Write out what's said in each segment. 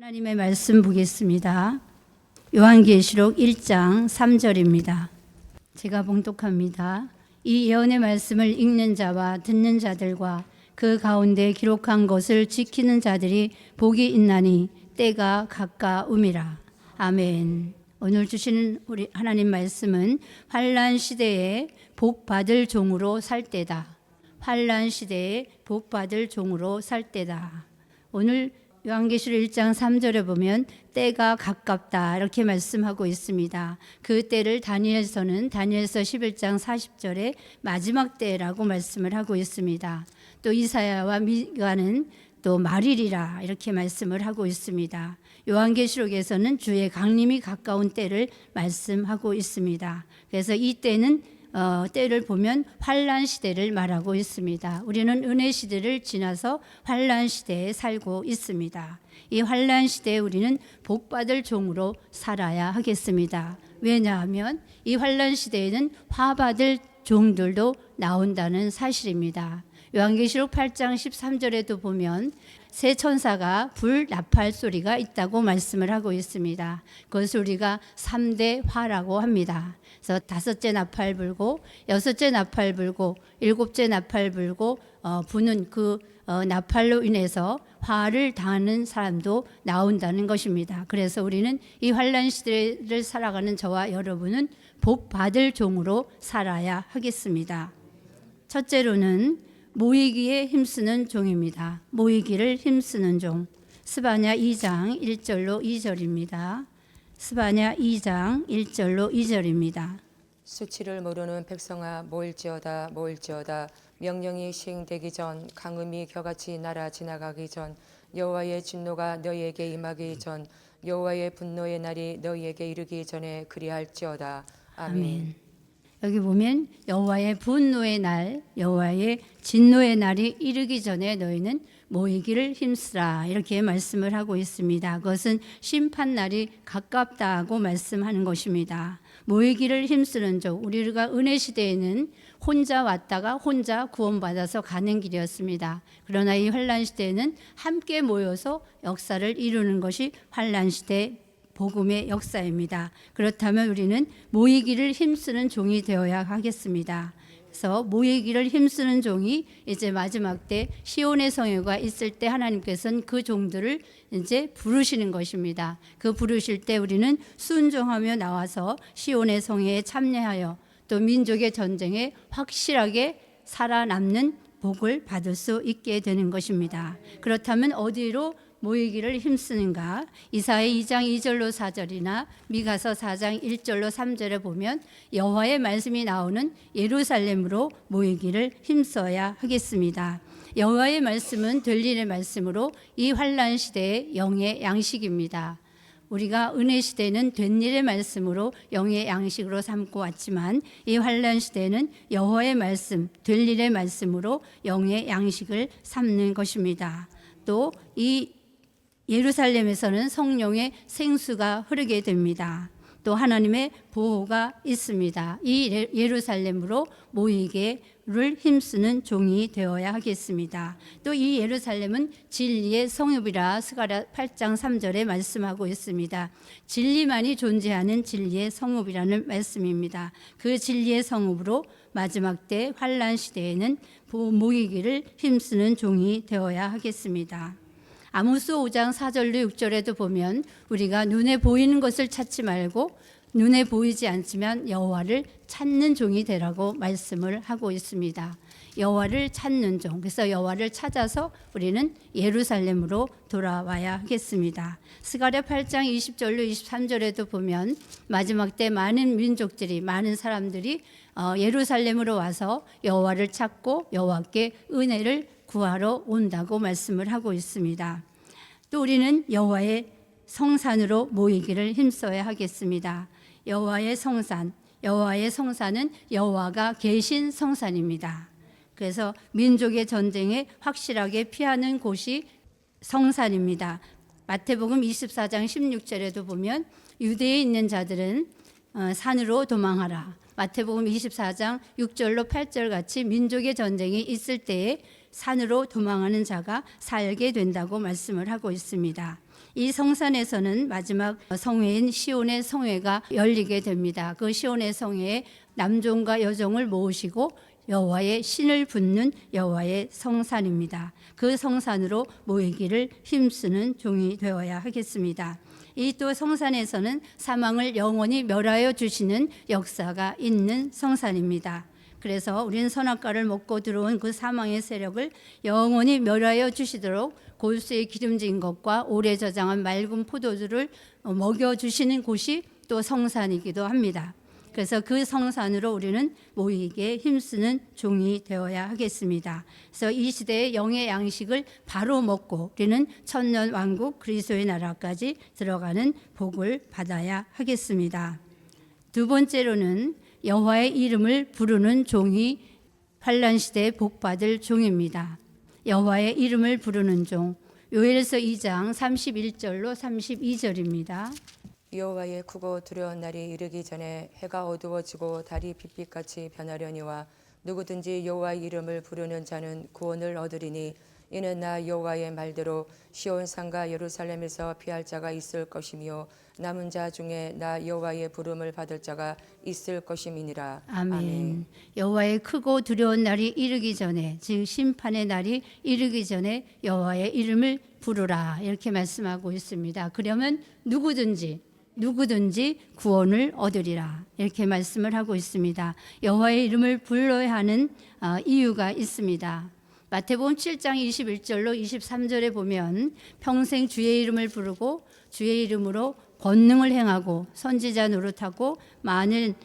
하나님의 말씀 보겠습니다. 요한계시록 1장 3절입니다. 제가 봉독합니다. 이 예언의 말씀을 읽는 자와 듣는 자들과 그 가운데 기록한 것을 지키는 자들이 복이 있나니 때가 가까움이라. 아멘. 오늘 주시는 우리 하나님 말씀은 환난 시대에 복 받을 종으로 살 때다. 환난 시대에 복 받을 종으로 살 때다. 오늘 요한계시록 1장 3절에 보면 때가 가깝다 이렇게 말씀하고 있습니다. 그 때를 다니엘서는 다니엘서 11장 40절에 마지막 때라고 말씀을 하고 있습니다. 또 이사야와 미가는 또 말일이라 이렇게 말씀을 하고 있습니다. 요한계시록에서는 주의 강림이 가까운 때를 말씀하고 있습니다. 그래서 이 때는 때를 보면 환난 시대를 말하고 있습니다. 우리는 은혜 시대를 지나서 환난 시대에 살고 있습니다. 이 환난 시대에 우리는 복받을 종으로 살아야 하겠습니다. 왜냐하면 이 환난 시대에는 화받을 종들도 나온다는 사실입니다. 요한계시록 8장 13절에도 보면 새 천사가 불 나팔 소리가 있다고 말씀을 하고 있습니다. 그것을 우리가 3대 화라고 합니다. 그래서 5째 나팔 불고 6째 나팔 불고 7째 나팔 불고 부는 그 나팔로 인해서 화를 당하는 사람도 나온다는 것입니다. 그래서 우리는 이 환난 시대를 살아가는 저와 여러분은 복 받을 종으로 살아야 하겠습니다. 첫째로는 모이기에 힘쓰는 종입니다. 모이기를 힘쓰는 종. 스바냐 2장 1절로 2절입니다. 스바냐 2장 1절로 2절입니다. 수치를 모르는 백성아 모일지어다 모일지어다. 명령이 시행되기 전 강음이 겨같이 날아 지나가기 전 여호와의 진노가 너희에게 임하기 전 여호와의 분노의 날이 너희에게 이르기 전에 그리할지어다. 아멘. 여기 보면 여호와의 분노의 날, 여호와의 진노의 날이 이르기 전에 너희는 모이기를 힘쓰라 이렇게 말씀을 하고 있습니다. 그것은 심판 날이 가깝다고 말씀하는 것입니다. 모이기를 힘쓰는 종, 우리가 은혜 시대에는 혼자 왔다가 혼자 구원받아서 가는 길이었습니다. 그러나 이 환난 시대에는 함께 모여서 역사를 이루는 것이 환난 시대 복음의 역사입니다. 그렇다면 우리는 모이기를 힘쓰는 종이 되어야 하겠습니다. 그래서 모이기를 힘쓰는 종이 이제 마지막 때 시온의 성회가 있을 때 하나님께서는 그 종들을 이제 부르시는 것입니다. 그 부르실 때 우리는 순종하며 나와서 시온의 성회에 참여하여 또 민족의 전쟁에 확실하게 살아남는 복을 받을 수 있게 되는 것입니다. 그렇다면 어디로 모이기를 힘쓰는가? 이사야 2장 2절로 4절이나 미가서 4장 1절로 3절에 보면 여호와의 말씀이 나오는 예루살렘으로 모이기를 힘써야 하겠습니다. 여호와의 말씀은 들리는 말씀으로 이 환난 시대의 영의 양식입니다. 우리가 은혜 시대는 된 일의 말씀으로 영의 양식으로 삼고 왔지만 이 환난 시대는 여호와의 말씀, 될 일의 말씀으로 영의 양식을 삼는 것입니다. 또 이 예루살렘에서는 성령의 생수가 흐르게 됩니다. 또 하나님의 보호가 있습니다. 이 예루살렘으로 모이기를 힘쓰는 종이 되어야 하겠습니다. 또 이 예루살렘은 진리의 성읍이라 스가랴 8장 3절에 말씀하고 있습니다. 진리만이 존재하는 진리의 성읍이라는 말씀입니다. 그 진리의 성읍으로 마지막 때 환난 시대에는 모이기를 힘쓰는 종이 되어야 하겠습니다. 아모스 5장 4절로 6절에도 보면 우리가 눈에 보이는 것을 찾지 말고 눈에 보이지 않지만 여호와를 찾는 종이 되라고 말씀을 하고 있습니다. 여호와를 찾는 종. 그래서 여호와를 찾아서 우리는 예루살렘으로 돌아와야 하겠습니다. 스가랴 8장 20절로 23절에도 보면 마지막 때 많은 민족들이 많은 사람들이 예루살렘으로 와서 여호와를 찾고 여호와께 은혜를 구하러 온다고 말씀을 하고 있습니다. 또 우리는 여호와의 성산으로 모이기를 힘써야 하겠습니다. 여호와의 성산은 여호와가 계신 성산입니다. 그래서 민족의 전쟁에 확실하게 피하는 곳이 성산입니다. 마태복음 24장 16절에도 보면 유대에 있는 자들은 산으로 도망하라. 마태복음 24장 6절로 8절 같이 민족의 전쟁이 있을 때에 산으로 도망하는 자가 살게 된다고 말씀을 하고 있습니다. 이 성산에서는 마지막 성회인 시온의 성회가 열리게 됩니다. 그 시온의 성회에 남종과 여종을 모으시고 여호와의 신을 붓는 여호와의 성산입니다. 그 성산으로 모이기를 힘쓰는 종이 되어야 하겠습니다. 이 또 성산에서는 사망을 영원히 멸하여 주시는 역사가 있는 성산입니다. 그래서 우리는 선악과를 먹고 들어온 그 사망의 세력을 영원히 멸하여 주시도록 골수에 기름진 것과 오래 저장한 맑은 포도주를 먹여주시는 곳이 또 성산이기도 합니다. 그래서 그 성산으로 우리는 모이기에 힘쓰는 종이 되어야 하겠습니다. 그래서 이 시대의 영의 양식을 바로 먹고 우리는 천년 왕국 그리스도의 나라까지 들어가는 복을 받아야 하겠습니다. 두 번째로는 여호와의 이름을 부르는 종이 환난 시대에 복 받을 종입니다. 여호와의 이름을 부르는 종, 요엘서 2장 31절로 32절입니다. 여호와의 크고 두려운 날이 이르기 전에 해가 어두워지고 달이 빛빛같이 변하려니와 누구든지 여호와의 이름을 부르는 자는 구원을 얻으리니 이는 나 여호와의 말대로 시온산과 예루살렘에서 피할 자가 있을 것이며 남은 자 중에 나 여호와의 부름을 받을 자가 있을 것임이니라. 아멘. 여호와의 크고 두려운 날이 이르기 전에, 즉 심판의 날이 이르기 전에 여호와의 이름을 부르라 이렇게 말씀하고 있습니다. 그러면 누구든지 구원을 얻으리라 이렇게 말씀을 하고 있습니다. 여호와의 이름을 불러야 하는 이유가 있습니다. 마태복음 7장 21절로 23절에 보면 평생 주의 이름을 부르고 주의 이름으로 권능을 행하고 선지자 노릇하고 많은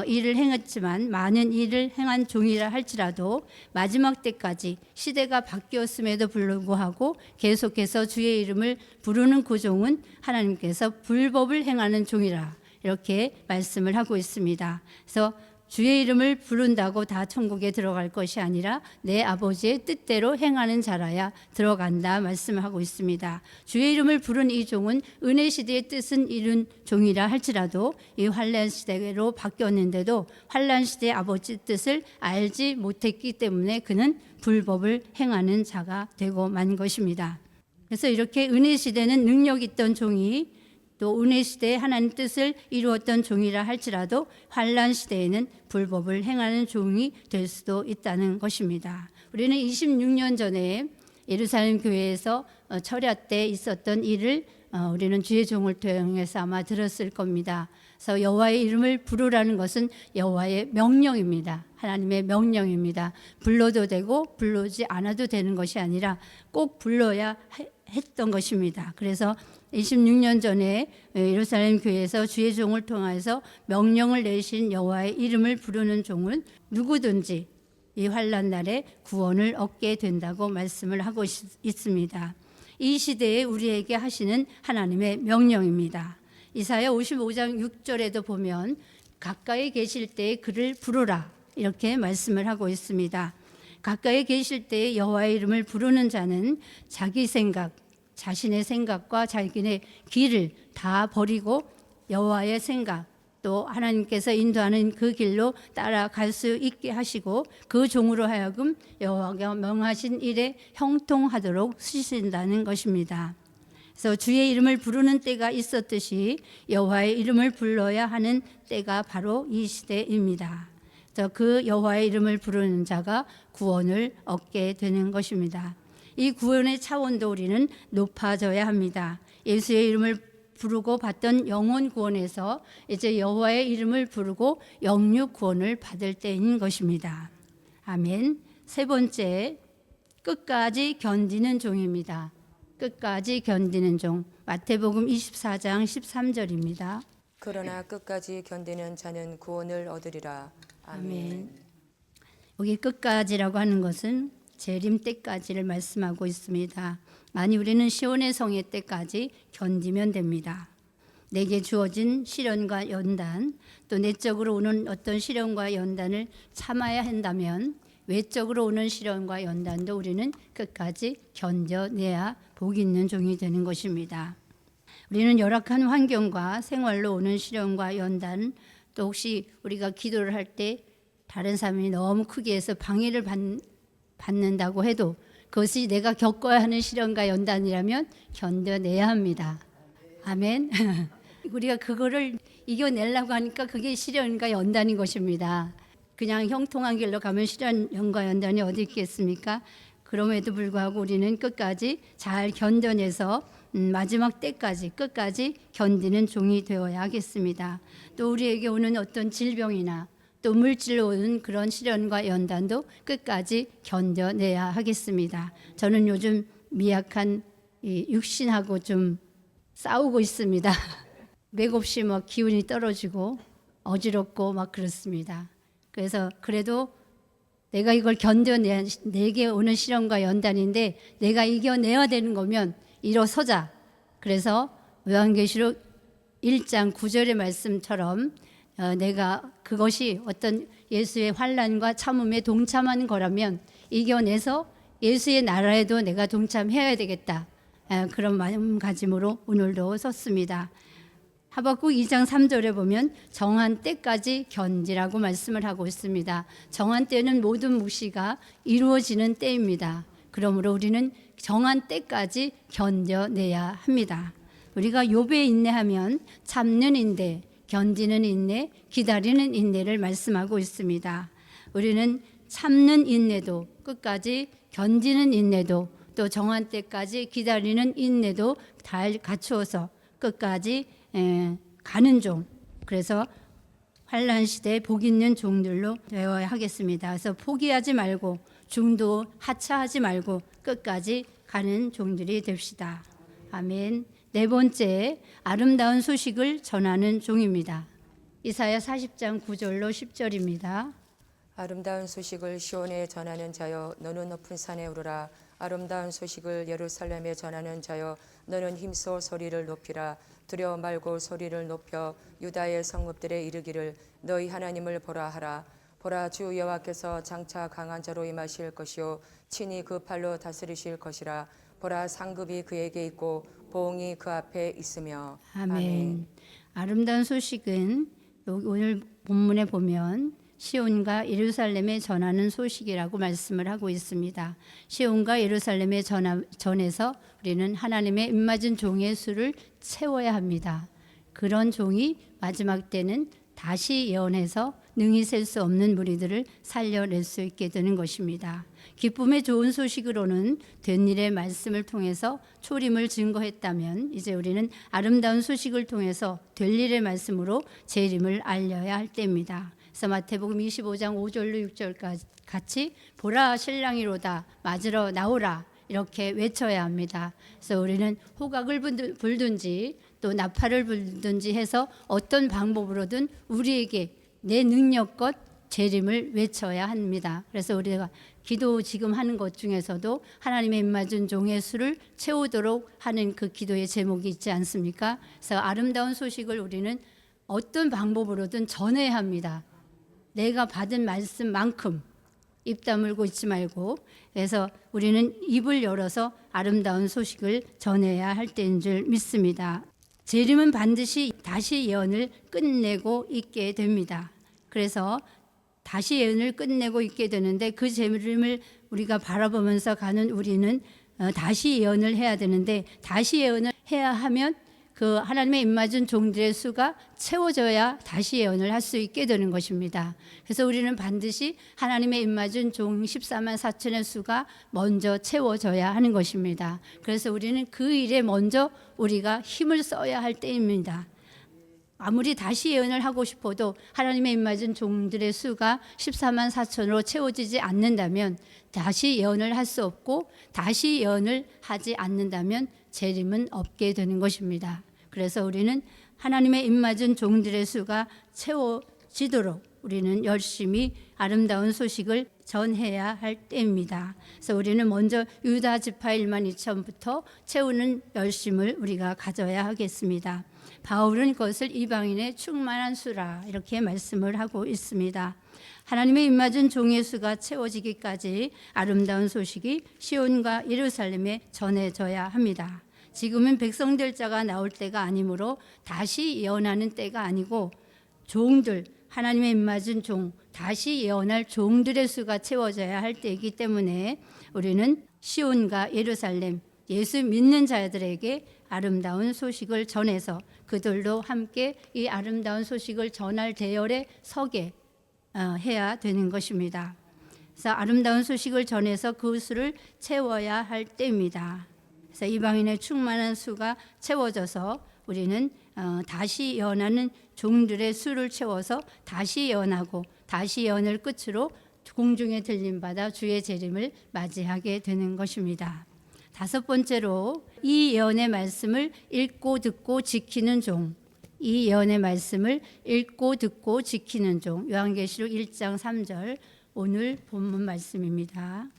일을 행했지만 많은 일을 행한 종이라 할지라도 마지막 때까지 시대가 바뀌었음에도 불구하고 계속해서 주의 이름을 부르는 그 종은 하나님께서 불법을 행하는 종이라 이렇게 말씀을 하고 있습니다. 그래서 주의 이름을 부른다고 다 천국에 들어갈 것이 아니라 내 아버지의 뜻대로 행하는 자라야 들어간다 말씀하고 있습니다. 주의 이름을 부른 이 종은 은혜 시대의 뜻은 이룬 종이라 할지라도 이 환난 시대로 바뀌었는데도 환난 시대의 아버지 뜻을 알지 못했기 때문에 그는 불법을 행하는 자가 되고 만 것입니다. 그래서 이렇게 은혜 시대는 능력 있던 종이 또 은혜 시대에 하나님 뜻을 이루었던 종이라 할지라도 환난 시대에는 불법을 행하는 종이 될 수도 있다는 것입니다. 우리는 26년 전에 예루살렘 교회에서 철야 때 있었던 일을 우리는 주의 종을 통해서 아마 들었을 겁니다. 그래서 여호와의 이름을 부르라는 것은 여호와의 명령입니다. 하나님의 명령입니다. 불러도 되고 부르지 않아도 되는 것이 아니라 꼭 불러야 했던 것입니다. 그래서 26년 전에 예루살렘 교회에서 주의 종을 통해서 명령을 내신 여호와의 이름을 부르는 종은 누구든지 이 환난 날에 구원을 얻게 된다고 말씀을 하고 있습니다. 이 시대에 우리에게 하시는 하나님의 명령입니다. 이사야 55장 6절에도 보면 가까이 계실 때에 그를 부르라 이렇게 말씀을 하고 있습니다. 가까이 계실 때에 여호와의 이름을 부르는 자는 자기 생각, 자신의 생각과 자기의 길을 다 버리고 여호와의 생각 또 하나님께서 인도하는 그 길로 따라갈 수 있게 하시고 그 종으로 하여금 여호와가 명하신 일에 형통하도록 쓰신다는 것입니다. 그래서 주의 이름을 부르는 때가 있었듯이 여호와의 이름을 불러야 하는 때가 바로 이 시대입니다. 그래서 그 여호와의 이름을 부르는 자가 구원을 얻게 되는 것입니다. 이 구원의 차원도 우리는 높아져야 합니다. 예수의 이름을 부르고 받던 영혼 구원에서 이제 여호와의 이름을 부르고 영육 구원을 받을 때인 것입니다. 아멘. 세 번째, 끝까지 견디는 종입니다. 끝까지 견디는 종. 마태복음 24장 13절입니다. 그러나 끝까지 견디는 자는 구원을 얻으리라. 아멘. 여기 끝까지라고 하는 것은 재림 때까지를 말씀하고 있습니다. 아니 우리는 시온의 성회 때까지 견디면 됩니다. 내게 주어진 시련과 연단 또 내적으로 오는 어떤 시련과 연단을 참아야 한다면 외적으로 오는 시련과 연단도 우리는 끝까지 견뎌내야 복 있는 종이 되는 것입니다. 우리는 열악한 환경과 생활로 오는 시련과 연단 또 혹시 우리가 기도를 할 때 다른 사람이 너무 크게 해서 방해를 받는다고 해도 그것이 내가 겪어야 하는 시련과 연단이라면 견뎌내야 합니다. 아멘. 우리가 그거를 이겨내려고 하니까 그게 시련과 연단인 것입니다. 그냥 형통한 길로 가면 시련과 연단이 어디 있겠습니까? 그럼에도 불구하고 우리는 끝까지 잘 견뎌내서 마지막 때까지 끝까지 견디는 종이 되어야 하겠습니다. 또 우리에게 오는 어떤 질병이나 또 물질로 오는 그런 시련과 연단도 끝까지 견뎌내야 하겠습니다. 저는 요즘 미약한 이 육신하고 좀 싸우고 있습니다. 맥없이 막 기운이 떨어지고 어지럽고 막 그렇습니다. 그래서 그래도 내가 이걸 내게 오는 시련과 연단인데 내가 이겨내야 되는 거면 일어서자. 그래서 요한계시록 1장 9절의 말씀처럼 내가 그것이 어떤 예수의 환난과 참음에 동참하는 거라면 이겨내서 예수의 나라에도 내가 동참해야 되겠다. 그런 마음가짐으로 오늘도 섰습니다. 하박국 2장 3절에 보면 정한 때까지 견디라고 말씀을 하고 있습니다. 정한 때는 모든 묵시가 이루어지는 때입니다. 그러므로 우리는 정한 때까지 견뎌내야 합니다. 우리가 욥의 인내하면 참는 인내, 견디는 인내, 기다리는 인내를 말씀하고 있습니다. 우리는 참는 인내도 끝까지 견디는 인내도 또 정한 때까지 기다리는 인내도 다 갖추어서 끝까지 가는 종, 그래서 환난 시대에 복 있는 종들로 되어야 하겠습니다. 그래서 포기하지 말고 중도 하차하지 말고 끝까지 가는 종들이 됩시다. 아멘. 네 번째, 아름다운 소식을 전하는 종입니다. 이사야 40장 9절로 10절입니다. 아름다운 소식을 시온에 전하는 자여 너는 높은 산에 오르라. 아름다운 소식을 예루살렘에 전하는 자여 너는 힘써 소리를 높이라. 두려워 말고 소리를 높여 유다의 성읍들에 이르기를 너희 하나님을 보라 하라. 보라, 주 여호와께서 장차 강한 자로 임하실 것이요 친히 그 팔로 다스리실 것이라. 보라, 상급이 그에게 있고 보응이 그 앞에 있으며. 아멘. 아름다운 소식은 오늘 본문에 보면 시온과 예루살렘에 전하는 소식이라고 말씀을 하고 있습니다. 시온과 예루살렘에 전해서 우리는 하나님의 입맞은 종의 수를 채워야 합니다. 그런 종이 마지막 때는 다시 예언해서 능히 셀 수 없는 무리들을 살려낼 수 있게 되는 것입니다. 기쁨의 좋은 소식으로는 된 일의 말씀을 통해서 초림을 증거했다면 이제 우리는 아름다운 소식을 통해서 될 일의 말씀으로 재림을 알려야 할 때입니다. 그래서 마태복음 25장 5절로 6절까지 같이 보라 신랑이로다 맞으러 나오라 이렇게 외쳐야 합니다. 그래서 우리는 호각을 불든지 또 나팔을 불든지 해서 어떤 방법으로든 우리에게 내 능력껏 재림을 외쳐야 합니다. 그래서 우리가 기도 지금 하는 것 중에서도 하나님의 입맞은 종의 수를 채우도록 하는 그 기도의 제목이 있지 않습니까? 그래서 아름다운 소식을 우리는 어떤 방법으로든 전해야 합니다. 내가 받은 말씀만큼 입 다물고 있지 말고, 그래서 우리는 입을 열어서 아름다운 소식을 전해야 할 때인 줄 믿습니다. 재림은 반드시 다시 예언을 끝내고 있게 됩니다. 그래서 다시 예언을 끝내고 있게 되는데 그 재림을 우리가 바라보면서 가는 우리는 다시 예언을 해야 되는데 다시 예언을 해야 하면 그 하나님의 입맞은 종들의 수가 채워져야 다시 예언을 할 수 있게 되는 것입니다. 그래서 우리는 반드시 하나님의 입맞은 종 14만 4천의 수가 먼저 채워져야 하는 것입니다. 그래서 우리는 그 일에 먼저 우리가 힘을 써야 할 때입니다. 아무리 다시 예언을 하고 싶어도 하나님의 입맞은 종들의 수가 14만 4천으로 채워지지 않는다면 다시 예언을 할 수 없고 다시 예언을 하지 않는다면 재림은 없게 되는 것입니다. 그래서 우리는 하나님의 입맞은 종들의 수가 채워지도록 우리는 열심히 아름다운 소식을 전해야 할 때입니다. 그래서 우리는 먼저 유다 지파 1만 2천부터 채우는 열심을 우리가 가져야 하겠습니다. 바울은 그것을 이방인의 충만한 수라 이렇게 말씀을 하고 있습니다. 하나님의 입맞은 종의 수가 채워지기까지 아름다운 소식이 시온과 예루살렘에 전해져야 합니다. 지금은 백성될 자가 나올 때가 아니므로 다시 예언하는 때가 아니고 종들, 하나님의 입맞은 종, 다시 예언할 종들의 수가 채워져야 할 때이기 때문에 우리는 시온과 예루살렘 예수 믿는 자들에게 아름다운 소식을 전해서 그들도 함께 이 아름다운 소식을 전할 대열에 서게 해야 되는 것입니다. 그래서 아름다운 소식을 전해서 그 수를 채워야 할 때입니다. 그래서 이방인의 충만한 수가 채워져서 우리는 다시 예언하는 종들의 수를 채워서 다시 예언하고 다시 예언을 끝으로 공중에 들림받아 주의 재림을 맞이하게 되는 것입니다. 다섯 번째로 이 예언의 말씀을 읽고 듣고 지키는 종, 이 예언의 말씀을 읽고 듣고 지키는 종, 요한계시록 1장 3절 오늘 본문 말씀입니다.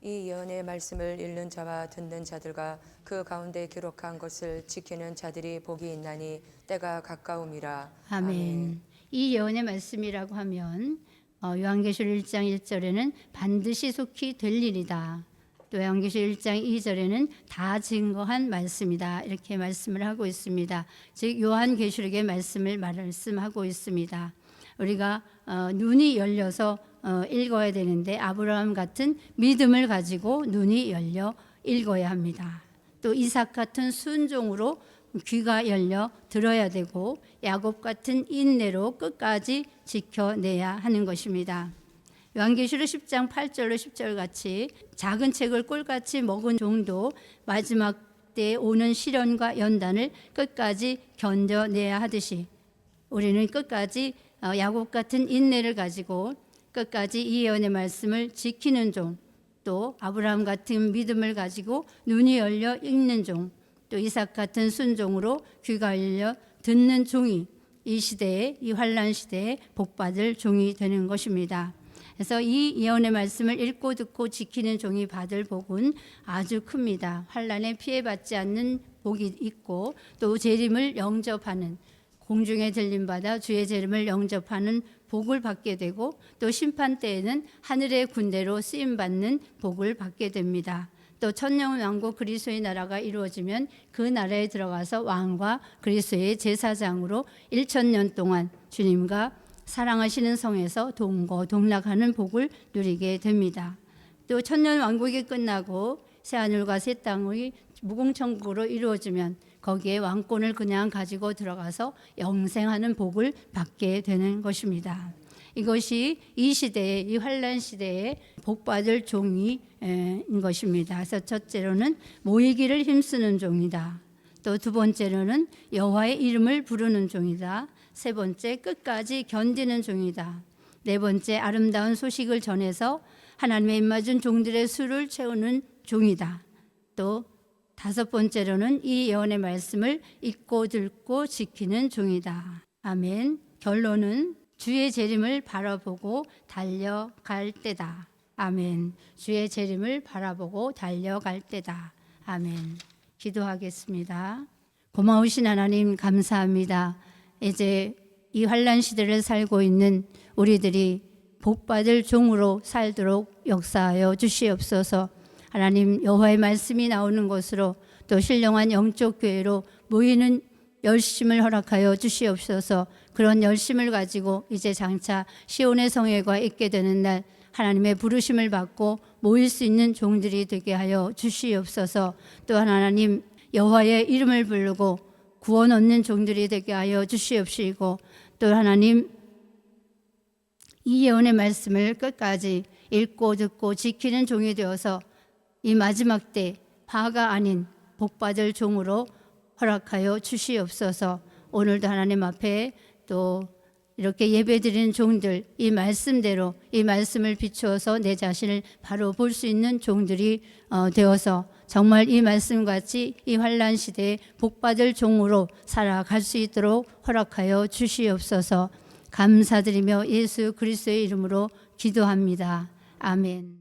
이 예언의 말씀을 읽는 자와 듣는 자들과 그 가운데 기록한 것을 지키는 자들이 복이 있나니 때가 가까움이라. 아멘. 이 예언의 말씀이라고 하면 요한계시록 1장 1절에는 반드시 속히 될 일이다. 또 요한계시록 1장 2절에는 다 증거한 말씀이다. 이렇게 말씀을 하고 있습니다. 즉 요한계시록의 말씀을 말씀하고 있습니다. 우리가 눈이 열려서 읽어야 되는데 아브라함 같은 믿음을 가지고 눈이 열려 읽어야 합니다. 또 이삭 같은 순종으로 귀가 열려 들어야 되고 야곱 같은 인내로 끝까지 지켜내야 하는 것입니다. 요한계시록 10장 8절로 10절 같이 작은 책을 꿀같이 먹은 종도 마지막 때에 오는 시련과 연단을 끝까지 견뎌내야 하듯이 우리는 끝까지 야곱 같은 인내를 가지고 끝까지 이 예언의 말씀을 지키는 종, 또 아브라함 같은 믿음을 가지고 눈이 열려 읽는 종, 또 이삭 같은 순종으로 귀가 열려 듣는 종이 이 시대에, 이 환난 시대에 복받을 종이 되는 것입니다. 그래서 이 예언의 말씀을 읽고 듣고 지키는 종이 받을 복은 아주 큽니다. 환난에 피해받지 않는 복이 있고 또 재림을 영접하는, 공중에 들림받아 주의 재림을 영접하는 복을 받게 되고 또 심판 때에는 하늘의 군대로 쓰임받는 복을 받게 됩니다. 또 천년 왕국 그리스도의 나라가 이루어지면 그 나라에 들어가서 왕과 그리스도의 제사장으로 1000년 동안 주님과 사랑하시는 성에서 동거동락하는 복을 누리게 됩니다. 또 천년 왕국이 끝나고 새하늘과 새 땅의 무궁천국으로 이루어지면 거기에 왕권을 그냥 가지고 들어가서 영생하는 복을 받게 되는 것입니다. 이것이 이 시대에, 이 환난 시대에 복받을 종인 것입니다. 그래서 첫째로는 모이기를 힘쓰는 종이다. 또 두 번째로는 여호와의 이름을 부르는 종이다. 세 번째 끝까지 견디는 종이다. 네 번째 아름다운 소식을 전해서 하나님의 입맞은 종들의 수를 채우는 종이다. 또 다섯 번째로는 이 예언의 말씀을 읽고 듣고 지키는 종이다. 아멘. 결론은 주의 재림을 바라보고 달려갈 때다. 아멘. 주의 재림을 바라보고 달려갈 때다. 아멘. 기도하겠습니다. 고마우신 하나님 감사합니다. 이제 이 환난 시대를 살고 있는 우리들이 복받을 종으로 살도록 역사하여 주시옵소서. 하나님 여호와의 말씀이 나오는 곳으로 또 신령한 영적 교회로 모이는 열심을 허락하여 주시옵소서. 그런 열심을 가지고 이제 장차 시온의 성회가 있게 되는 날 하나님의 부르심을 받고 모일 수 있는 종들이 되게 하여 주시옵소서. 또한 하나님 여호와의 이름을 부르고 구원 얻는 종들이 되게 하여 주시옵시고 또 하나님 이 예언의 말씀을 끝까지 읽고 듣고 지키는 종이 되어서 이 마지막 때 화가 아닌 복받을 종으로 허락하여 주시옵소서. 오늘도 하나님 앞에 또 이렇게 예배드리는 종들 이 말씀대로 이 말씀을 비추어서 내 자신을 바로 볼 수 있는 종들이 되어서 정말 이 말씀같이 이 환난 시대에 복받을 종으로 살아갈 수 있도록 허락하여 주시옵소서. 감사드리며 예수 그리스도의 이름으로 기도합니다. 아멘.